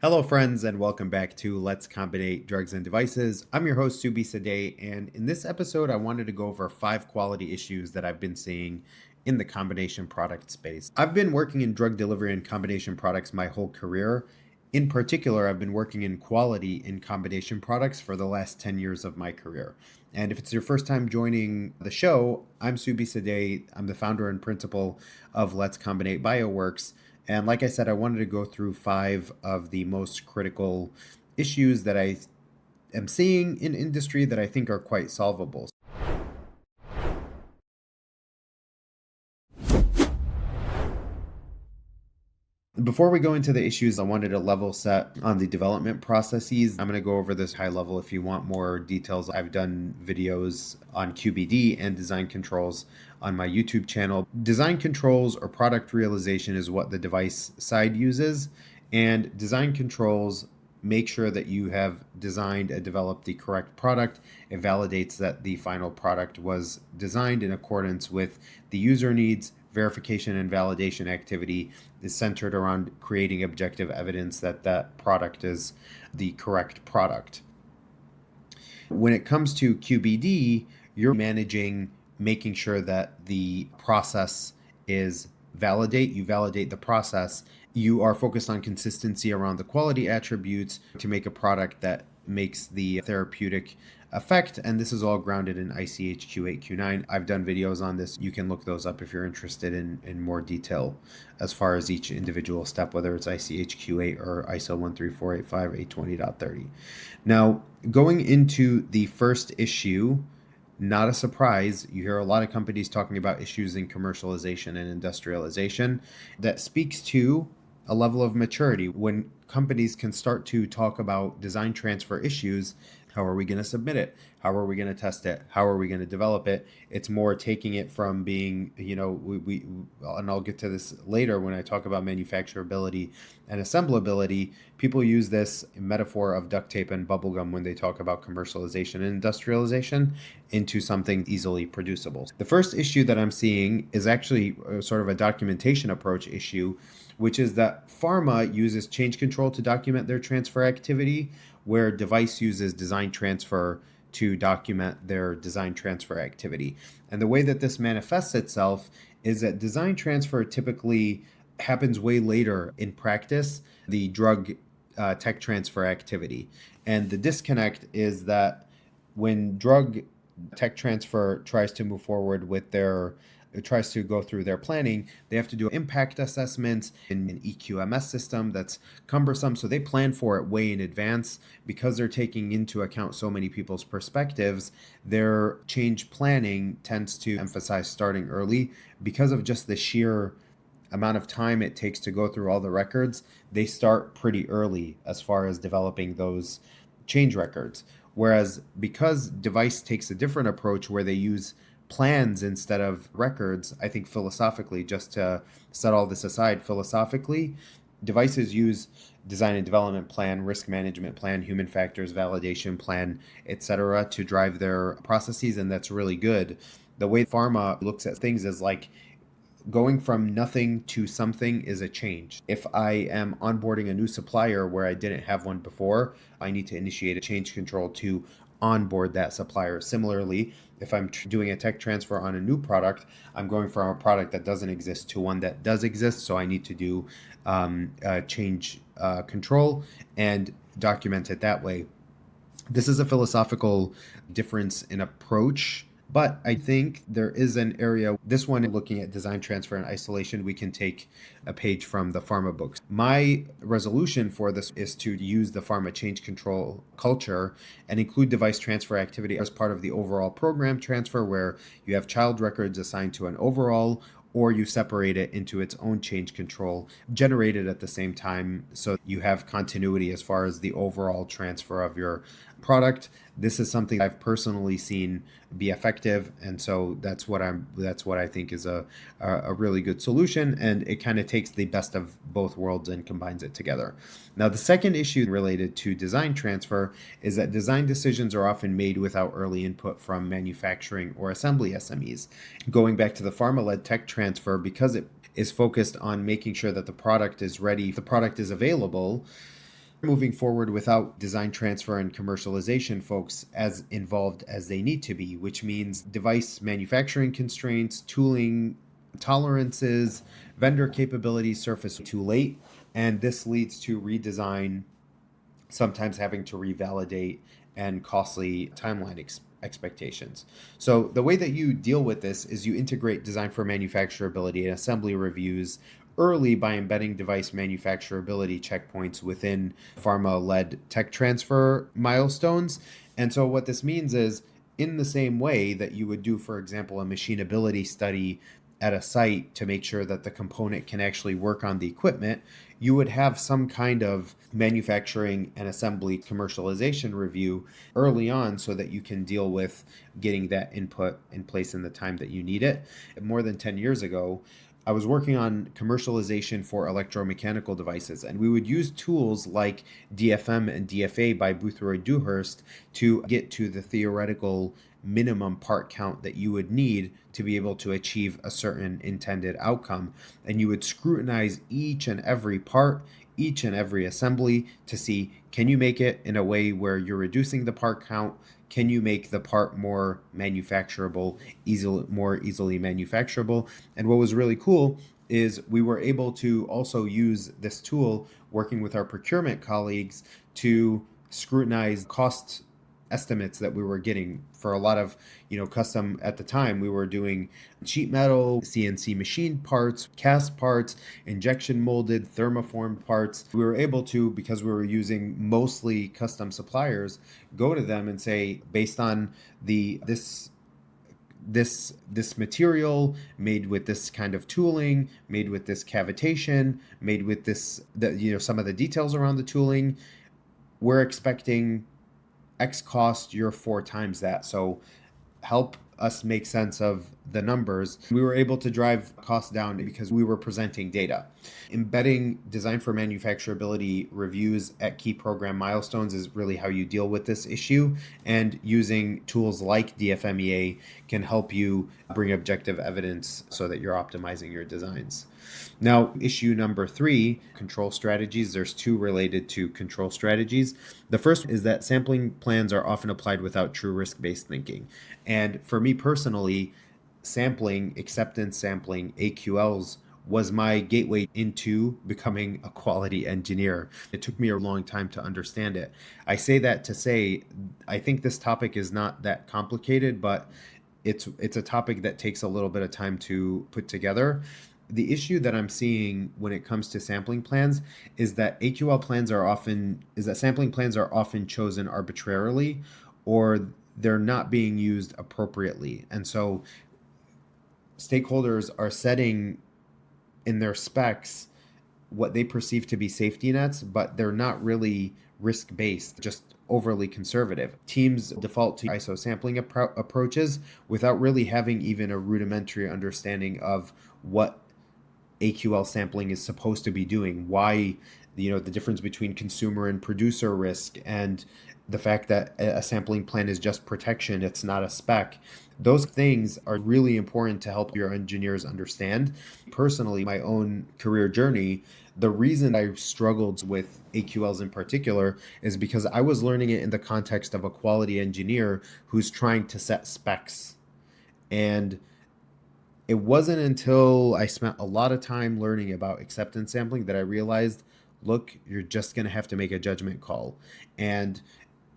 Hello, friends, and welcome back to Let's Combinate Drugs and Devices. I'm your host, Subhi Saadeh, and in this episode, I wanted to go over 5 quality issues that I've been seeing in the combination product space. I've been working in drug delivery and combination products my whole career. In particular, I've been working in quality in combination products for the last 10 years of my career. And if it's your first time joining the show, I'm Subhi Saadeh. I'm the founder and principal of Let's Combinate BioWorks. And like I said, I wanted to go through 5 of the most critical issues that I am seeing in industry that I think are quite solvable. Before we go into the issues, I wanted to level set on the development processes. I'm going to go over this high level. If you want more details, I've done videos on QBD and design controls on my YouTube channel. Design controls or product realization is what the device side uses, and design controls make sure that you have designed and developed the correct product. It validates that the final product was designed in accordance with the user needs. Verification and validation activity is centered around creating objective evidence that that product is the correct product. When it comes to QBD, you're managing making sure that the process is you validate the process. You are focused on consistency around the quality attributes to make a product that makes the therapeutic effect, and this is all grounded in ICH Q8 Q9. I've done videos on this. You can look those up if you're interested in more detail as far as each individual step, whether it's ICH Q8 or ISO13485 820.30. Now, going into the first issue, not a surprise, you hear a lot of companies talking about issues in commercialization and industrialization. That speaks to a level of maturity. When companies can start to talk about design transfer issues, how are we going to submit it? How are we going to test it? How are we going to develop it? It's more taking it from being, and I'll get to this later when I talk about manufacturability and assemblability. People use this metaphor of duct tape and bubblegum when they talk about commercialization and industrialization into something easily producible. The first issue that I'm seeing is actually sort of a documentation approach issue, which is that Pharma uses change control to document their transfer activity, where device uses design transfer to document their design transfer activity. And the way that this manifests itself is that design transfer typically happens way later in practice, the drug tech transfer activity. And the disconnect is that when drug tech transfer tries to move forward with tries to go through their planning, they have to do impact assessments in an EQMS system that's cumbersome. So they plan for it way in advance. Because they're taking into account so many people's perspectives, their change planning tends to emphasize starting early. Because of just the sheer amount of time it takes to go through all the records, they start pretty early as far as developing those change records. Whereas because device takes a different approach where they use plans instead of records, I think philosophically, just to set all this aside, philosophically, devices use design and development plan, risk management plan, human factors validation plan, etc., to drive their processes, and that's really good. The way Pharma looks at things is like going from nothing to something is a change. If I am onboarding a new supplier where I didn't have one before, I need to initiate a change control to onboard that supplier. Similarly, if I'm doing a tech transfer on a new product, I'm going from a product that doesn't exist to one that does exist. So I need to do change control and document it that way. This is a philosophical difference in approach, but I think there is an area, this one looking at design transfer and isolation, we can take a page from the Pharma books. My resolution for this is to use the Pharma change control culture and include device transfer activity as part of the overall program transfer, where you have child records assigned to an overall, or you separate it into its own change control, generated at the same time, so you have continuity as far as the overall transfer of your product. This is something I've personally seen be effective, and so that's what I think is a really good solution, and it kind of takes the best of both worlds and combines it together. Now, the second issue related to design transfer is that design decisions are often made without early input from manufacturing or assembly SMEs. Going back to the pharma-led tech transfer, because it is focused on making sure that the product is ready, the product is available, moving forward without design transfer and commercialization folks as involved as they need to be, which means device manufacturing constraints, tooling tolerances, vendor capabilities surface too late, and this leads to redesign, sometimes having to revalidate, and costly timeline expectations. So the way that you deal with this is you integrate design for manufacturability and assembly reviews early by embedding device manufacturability checkpoints within pharma-led tech transfer milestones. And so what this means is, in the same way that you would do, for example, a machinability study at a site to make sure that the component can actually work on the equipment, you would have some kind of manufacturing and assembly commercialization review early on so that you can deal with getting that input in place in the time that you need it. More than 10 years ago, I was working on commercialization for electromechanical devices, and we would use tools like DFM and DFA by Boothroyd Dewhurst to get to the theoretical minimum part count that you would need to be able to achieve a certain intended outcome. And you would scrutinize each and every part, each and every assembly to see, can you make it in a way where you're reducing the part count? Can you make the part more manufacturable, more easily manufacturable? And what was really cool is we were able to also use this tool working with our procurement colleagues to scrutinize cost estimates that we were getting for a lot of, custom. At the time, we were doing sheet metal, CNC machine parts, cast parts, injection molded, thermoformed parts. We were able to, because we were using mostly custom suppliers, go to them and say, based on this material made with this kind of tooling, made with this cavitation, made with some of the details around the tooling, we're expecting X cost, you're 4 times that. So help us make sense of the numbers. We were able to drive costs down because we were presenting data. Embedding design for manufacturability reviews at key program milestones is really how you deal with this issue. And using tools like DFMEA can help you bring objective evidence so that you're optimizing your designs. Now, issue number 3, control strategies. There's 2 related to control strategies. The first is that sampling plans are often applied without true risk-based thinking. And for me personally, acceptance sampling, AQLs, was my gateway into becoming a quality engineer. It took me a long time to understand it. I say that to say, I think this topic is not that complicated, but it's a topic that takes a little bit of time to put together. The issue that I'm seeing when it comes to sampling plans is that sampling plans are often chosen arbitrarily, or they're not being used appropriately. And so stakeholders are setting in their specs what they perceive to be safety nets, but they're not really risk-based, just overly conservative. Teams default to ISO sampling approaches without really having even a rudimentary understanding of what AQL sampling is supposed to be doing, why, the difference between consumer and producer risk, and the fact that a sampling plan is just protection, it's not a spec. Those things are really important to help your engineers understand. Personally, my own career journey, the reason I struggled with AQLs in particular is because I was learning it in the context of a quality engineer who's trying to set specs. And it wasn't until I spent a lot of time learning about acceptance sampling that I realized, look, you're just going to have to make a judgment call. And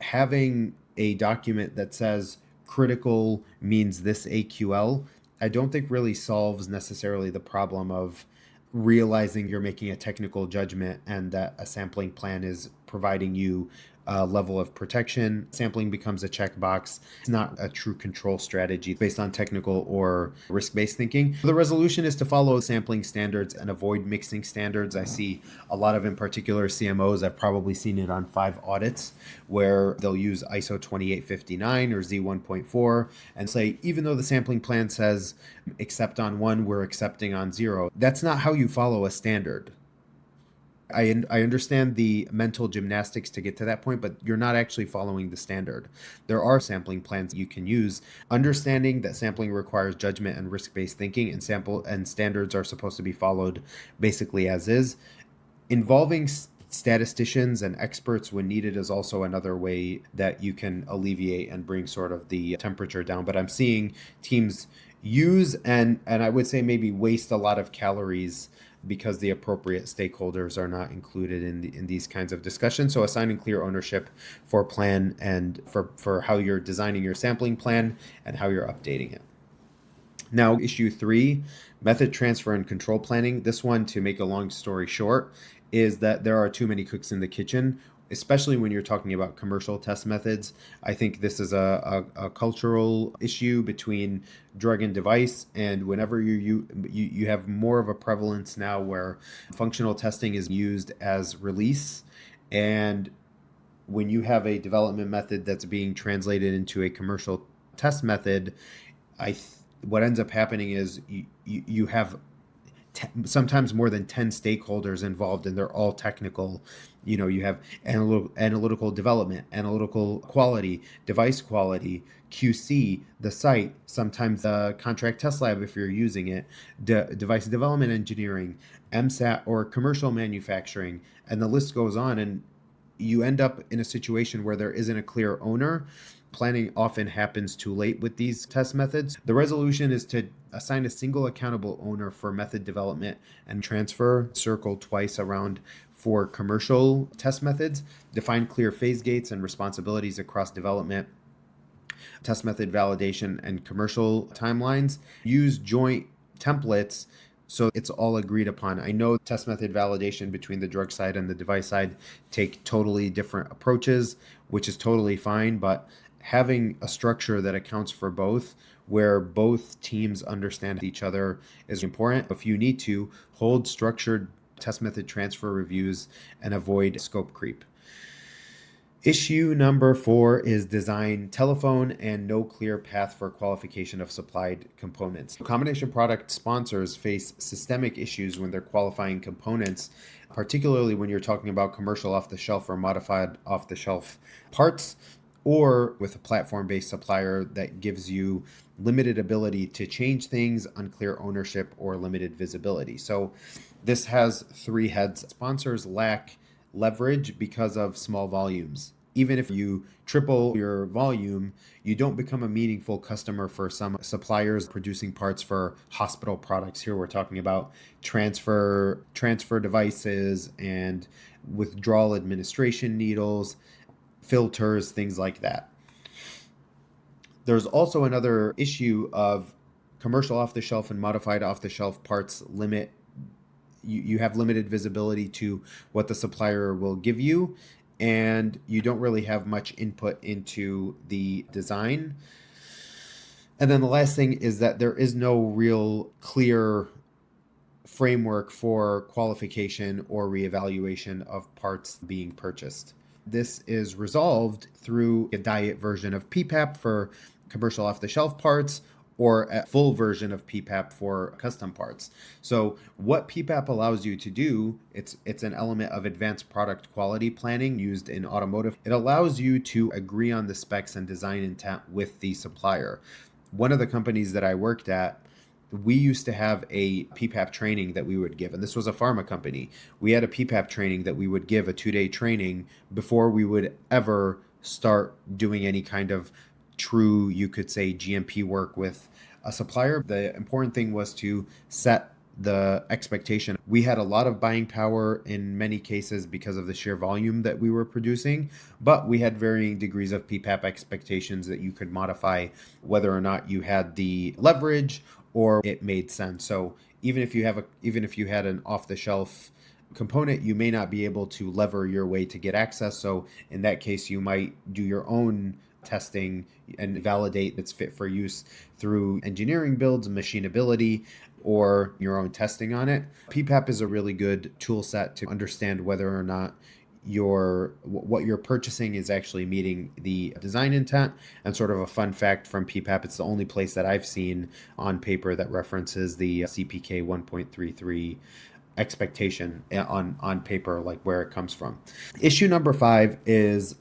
having a document that says critical means this AQL, I don't think really solves necessarily the problem of realizing you're making a technical judgment and that a sampling plan is providing you a level of protection. Sampling becomes a checkbox. It's not a true control strategy based on technical or risk-based thinking. The resolution is to follow sampling standards and avoid mixing standards. I see a lot of, in particular, CMOs, I've probably seen it on 5 audits, where they'll use ISO 28859 or Z1.4 and say, even though the sampling plan says accept on 1, we're accepting on 0. That's not how you follow a standard. I understand the mental gymnastics to get to that point, but you're not actually following the standard. There are sampling plans you can use. Understanding that sampling requires judgment and risk-based thinking, and standards are supposed to be followed basically as is. Involving Statisticians and experts when needed is also another way that you can alleviate and bring sort of the temperature down. But I'm seeing teams use and I would say maybe waste a lot of calories because the appropriate stakeholders are not included in these kinds of discussions. So assigning clear ownership for plan and for how you're designing your sampling plan and how you're updating it. Now, issue 3, method transfer and control planning. This one, to make a long story short, is that there are too many cooks in the kitchen, especially when you're talking about commercial test methods. I think this is a cultural issue between drug and device, and whenever you have more of a prevalence now where functional testing is used as release, and when you have a development method that's being translated into a commercial test method, what ends up happening is you have sometimes more than 10 stakeholders involved, and they're all technical. You have analytical development, analytical quality, device quality, QC, the site, sometimes the contract test lab if you're using it, device development engineering, MSAT or commercial manufacturing, and the list goes on. And you end up in a situation where there isn't a clear owner. Planning often happens too late with these test methods. The resolution is to assign a single accountable owner for method development and transfer, circle twice around for commercial test methods, define clear phase gates and responsibilities across development, test method validation, and commercial timelines. Use joint templates so it's all agreed upon. I know test method validation between the drug side and the device side take totally different approaches, which is totally fine, but having a structure that accounts for both, where both teams understand each other, is important. If you need to, hold structured test method transfer reviews and avoid scope creep. Issue number 4 is design telephone and no clear path for qualification of supplied components. Combination product sponsors face systemic issues when they're qualifying components, particularly when you're talking about commercial off-the-shelf or modified off-the-shelf parts, or with a platform-based supplier that gives you limited ability to change things, unclear ownership, or limited visibility. So this has 3 heads. Sponsors lack leverage because of small volumes. Even if you triple your volume, you don't become a meaningful customer for some suppliers producing parts for hospital products. Here we're talking about transfer devices and withdrawal administration needles, filters, things like that. There's also another issue of commercial off-the-shelf and modified off-the-shelf parts limit. You have limited visibility to what the supplier will give you, and you don't really have much input into the design. And then the last thing is that there is no real clear framework for qualification or reevaluation of parts being purchased. This is resolved through a diet version of PPAP for commercial off-the-shelf parts, or a full version of PPAP for custom parts. So what PPAP allows you to do, it's an element of advanced product quality planning used in automotive. It allows you to agree on the specs and design intent with the supplier. One of the companies that I worked at, we used to have a PPAP training that we would give, and this was a pharma company. We had a PPAP training that we would give, a 2-day training, before we would ever start doing any kind of true, you could say, GMP work with a supplier. The important thing was to set the expectation. We had a lot of buying power in many cases because of the sheer volume that we were producing, but we had varying degrees of PPAP expectations that you could modify whether or not you had the leverage or it made sense. So even if you had an off-the-shelf component, you may not be able to lever your way to get access. So in that case, you might do your own testing and validate it's fit for use through engineering builds, machinability, or your own testing on it. PPAP is a really good tool set to understand whether or not what you're purchasing is actually meeting the design intent. And sort of a fun fact from PPAP, it's the only place that I've seen on paper that references the CPK 1.33 expectation on paper, like where it comes from. Issue number 5 is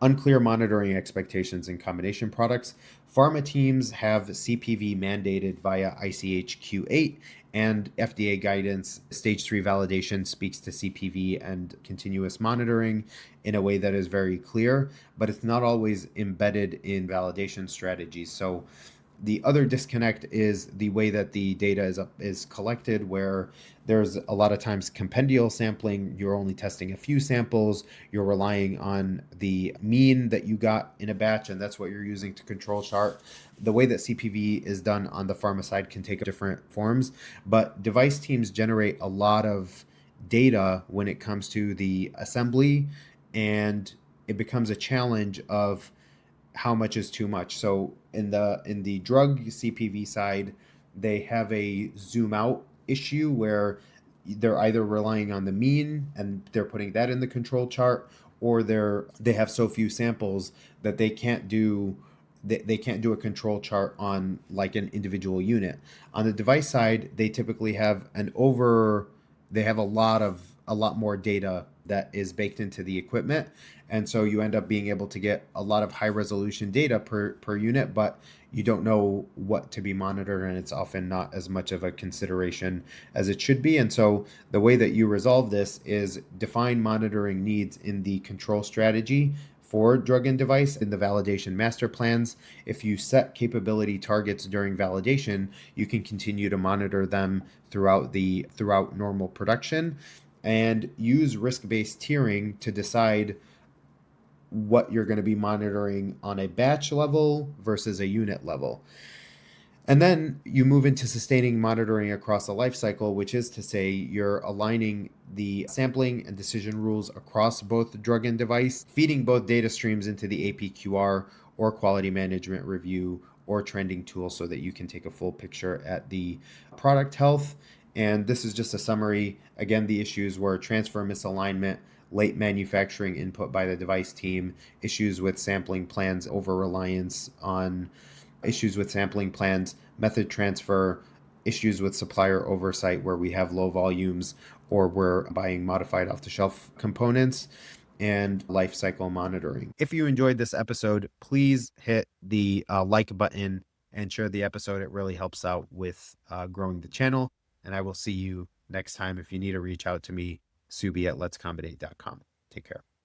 unclear monitoring expectations in combination products. Pharma teams have CPV mandated via ICH Q8 and FDA guidance. Stage 3 validation speaks to CPV and continuous monitoring in a way that is very clear, but it's not always embedded in validation strategies. So the other disconnect is the way that the data is collected, where there's a lot of times compendial sampling. You're only testing a few samples. You're relying on the mean that you got in a batch, and that's what you're using to control chart. The way that CPV is done on the pharma side can take different forms, but device teams generate a lot of data when it comes to the assembly, and it becomes a challenge of how much is too much. So in the drug CPV side, they have a zoom out issue where they're either relying on the mean and they're putting that in the control chart, or they have so few samples that they can't do a control chart on like an individual unit. On the device side, they typically have they have a lot more data that is baked into the equipment, and so you end up being able to get a lot of high resolution data per unit, but you don't know what to be monitored, and it's often not as much of a consideration as it should be. And so the way that you resolve this is define monitoring needs in the control strategy for drug and device in the validation master plans. If you set capability targets during validation, you can continue to monitor them throughout normal production, and use risk-based tiering to decide what you're going to be monitoring on a batch level versus a unit level. And then you move into sustaining monitoring across the life cycle, which is to say you're aligning the sampling and decision rules across both drug and device, feeding both data streams into the APQR or quality management review or trending tool so that you can take a full picture at the product health. And this is just a summary. Again, the issues were transfer misalignment, late manufacturing input by the device team, issues with sampling plans, over reliance on issues with sampling plans, method transfer, issues with supplier oversight where we have low volumes or we're buying modified off the shelf components, and life cycle monitoring. If you enjoyed this episode, please hit the like button and share the episode. It really helps out with growing the channel. And I will see you next time. If you need to reach out to me, Subhi at letscombinate.com. Take care.